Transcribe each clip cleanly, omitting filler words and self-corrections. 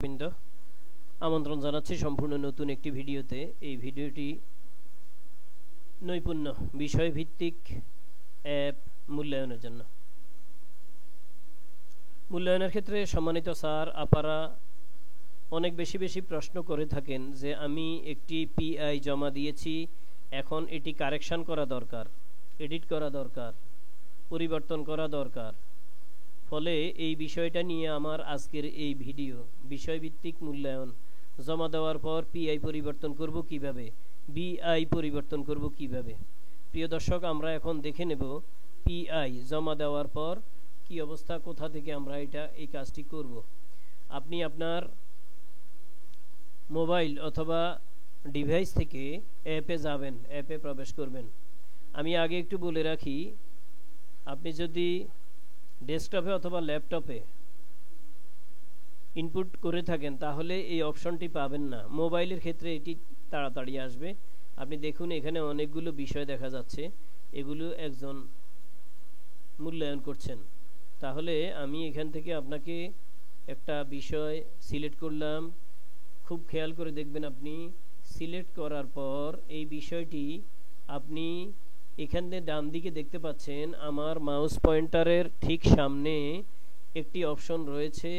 বৃন্দ আমন্ত্রণ জানাচ্ছি সম্পূর্ণ নতুন একটি ভিডিওতে। এই ভিডিওটি নৈপুণ্য বিষয়ভিত্তিক অ্যাপ মূল্যায়নের জন্য। মূল্যায়নের ক্ষেত্রে সম্মানিত স্যার আপারা অনেক বেশি প্রশ্ন করে থাকেন যে আমি একটি পিআই জমা দিয়েছি, এখন এটি কারেকশন করা দরকার, এডিট করা দরকার, পরিবর্তন করা দরকার। ফলে এই বিষয়টা নিয়ে আমার আজকের এই ভিডিও। বিষয়ভিত্তিক মূল্যায়ন জমা দেওয়ার পর পিআই পরিবর্তন করব কিভাবে, বিআই পরিবর্তন করব কিভাবে। প্রিয় দর্শক, আমরা এখন দেখে নেব পিআই জমা দেওয়ার পর কি অবস্থা, কোথা থেকে আমরা এই কাজটি করব। আপনি আপনার মোবাইল অথবা ডিভাইস থেকে অ্যাপে যাবেন, অ্যাপে প্রবেশ করবেন। আমি আগে একটু বলে রাখি, আপনি যদি ডেস্কটপে অথবা ল্যাপটপে ইনপুট করে থাকেন তাহলে এই অপশনটি পাবেন না। মোবাইলের ক্ষেত্রে এটি তাড়াতাড়ি আসবে। আপনি দেখুন এখানে অনেকগুলো বিষয় দেখা যাচ্ছে, এগুলো একজন মূল্যায়ন করছেন। তাহলে আমি এখান থেকে আপনাকে একটা বিষয় সিলেক্ট করলাম। খুব খেয়াল করে দেখবেন, আপনি সিলেক্ট করার পর এই বিষয়টি আপনি এখানে ডান দিকে দেখতে পাচ্ছেন, আমার মাউস পয়েন্টারের ঠিক সামনে একটি অপশন রয়েছে।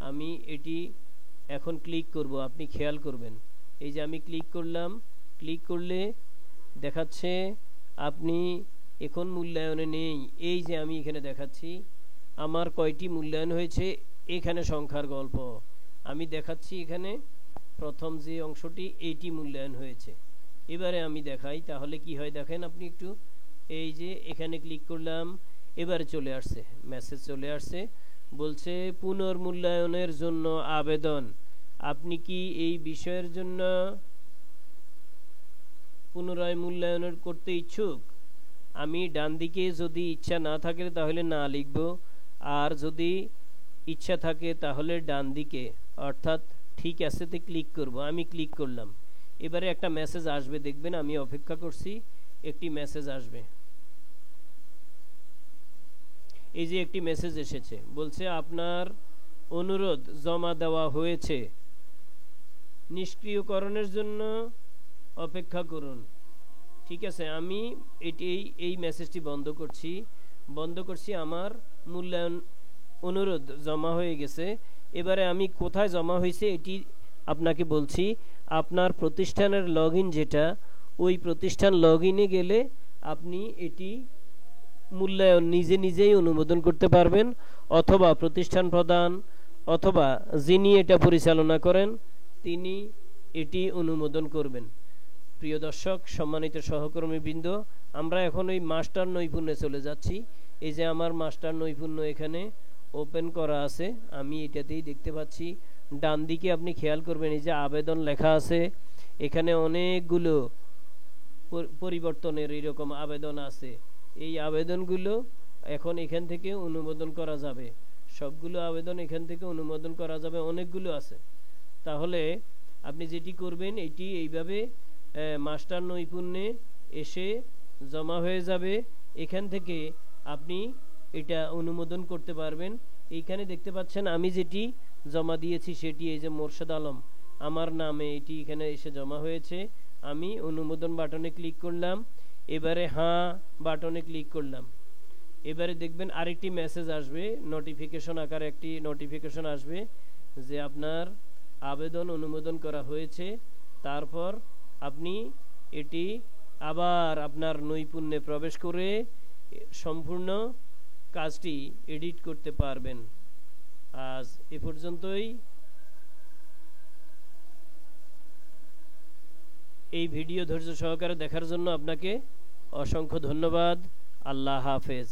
আমি এটি এখন ক্লিক করব, আপনি খেয়াল করবেন। এই যে আমি ক্লিক করলাম, ক্লিক করলে দেখাচ্ছে আপনি এখন মূল্যায়নে নেই। এই যে আমি এখানে দেখাচ্ছি আমার কয়টি মূল্যায়ন হয়েছে, এখানে সংখ্যার গল্প আমি দেখাচ্ছি। এখানে প্রথম যে অংশটি এইটি মূল্যায়ন হয়েছে। এবারে আমি দেখাই তাহলে কি হয় দেখেন আপনি একটু। এই যে এখানে ক্লিক করলাম, এবারে চলে আসছে মেসেজ, চলে আসছে, বলছে পুনর্মূল্যায়নের জন্য আবেদন। আপনি কি এই বিষয়ের জন্য পুনরায় মূল্যায়ন করতে ইচ্ছুক? আমি ডান দিকে যদি ইচ্ছা না থাকে তাহলে না লিখব, আর যদি ইচ্ছা থাকে তাহলে ডান দিকে অর্থাৎ ঠিক আছেতে ক্লিক করব। আমি ক্লিক করলাম, এবারে একটা মেসেজ আসবে, দেখবেন আমি অপেক্ষা করছি, একটি মেসেজ আসবে। এই যে একটি মেসেজ এসেছে, বলছে আপনার অনুরোধ জমা দেওয়া হয়েছে, নিষ্ক্রিয়করণের জন্য অপেক্ষা করুন। ঠিক আছে, আমি এই মেসেজটি বন্ধ করছি। আমার মূল্যায়ন অনুরোধ জমা হয়ে গেছে। এবারে আমি কোথায় জমা হয়েছে এটি আপনাকে বলছি। আপনার প্রতিষ্ঠানের লগইন যেটা, ওই প্রতিষ্ঠান লগইনে গেলে আপনি এটি মূল্যায়ন নিজেই অনুমোদন করতে পারবেন, অথবা প্রতিষ্ঠান প্রধান অথবা যিনি এটা পরিচালনা করেন তিনি এটি অনুমোদন করবেন। প্রিয় দর্শক, সম্মানিত সহকর্মীবৃন্দ, আমরা এখন ওই মাস্টার নৈপুণ্যে চলে যাচ্ছি। এই যে আমার মাস্টার নৈপুণ্য এখানে ওপেন করা আছে, আমি এটাতেই দেখতে পাচ্ছি। ডান দিকে আপনি খেয়াল করবেন, এই যে আবেদন লেখা আছে, এখানে অনেকগুলো পরিবর্তনের এরকম আবেদন আছে। এই আবেদনগুলো এখন এখান থেকে অনুমোদন করা যাবে, সবগুলো আবেদন এখান থেকে অনুমোদন করা যাবে, অনেকগুলো আছে। তাহলে আপনি যেটি করবেন এটি এইভাবে মাস্টার নৈপুণ্যে এসে জমা হয়ে যাবে। এখান থেকে আপনি এটা অনুমোদন করতে পারবেন। এইখানে দেখতে পাচ্ছেন আমি যেটি জমা দিয়েছি সেটি, এই যে মোর্শেদ আলম আমার নামে, এটি এখানে এসে জমা হয়েছে। আমি অনুমোদন বাটনে ক্লিক করলাম, এবারে হ্যাঁ বাটনে ক্লিক করলাম। এবারে দেখবেন আরেকটি মেসেজ আসবে, নোটিফিকেশন আকারে একটি নোটিফিকেশন আসবে যে আপনার আবেদন অনুমোদন করা হয়েছে। তারপর আপনি এটি আবার আপনার নৈপুণ্যে প্রবেশ করে সম্পূর্ণ কাজটি এডিট করতে পারবেন। আজ এ পর্যন্তই। এই ভিডিও ধৈর্য সহকারে দেখার জন্য আপনাকে অসংখ্য ধন্যবাদ। আল্লাহ হাফেজ।